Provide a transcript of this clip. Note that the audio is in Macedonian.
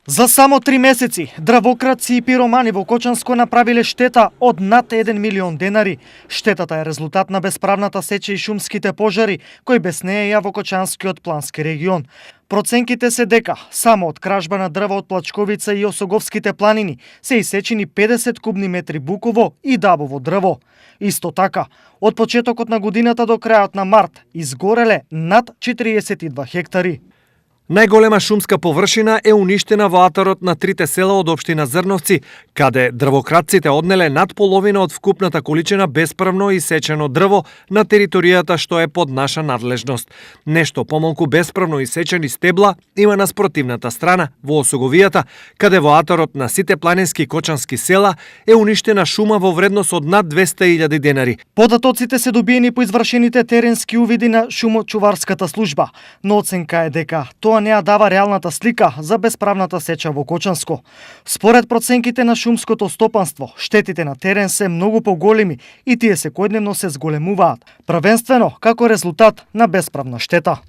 За само 3 месеци, дрвократци и пиромани во Кочанско направиле штета од над 1 милион денари. Штетата е резултат на бесправната сеча и шумските пожари, кои беснееја во Кочанскиот плански регион. Проценките се дека само од кражба на дрво од Плачковица и Осоговските планини се исечени 50 кубни метри буково и дабово дрво. Исто така, од почетокот на годината до крајот на март изгореле над 42 хектари. Најголема шумска површина е уништена во атарот на трите села од општина Зрновци, каде дрвократците однеле над половина од вкупната количина бесправно исечено дрво на територијата што е под наша надлежност. Нешто помалку бесправно исечени стебла има на спротивната страна, во Осоговијата, каде во атарот на сите планински кочански села е уништена шума во вредност од над 200.000 денари. Податоците се добиени по извршените теренски увиди на шумотчуварската служба, но оценка е дека тоа не ја дава реалната слика за бесправната сеча во Кочанско. Според проценките на шумското стопанство, штетите на терен се многу поголеми и тие секојдневно се зголемуваат, првенствено како резултат на бесправна штета.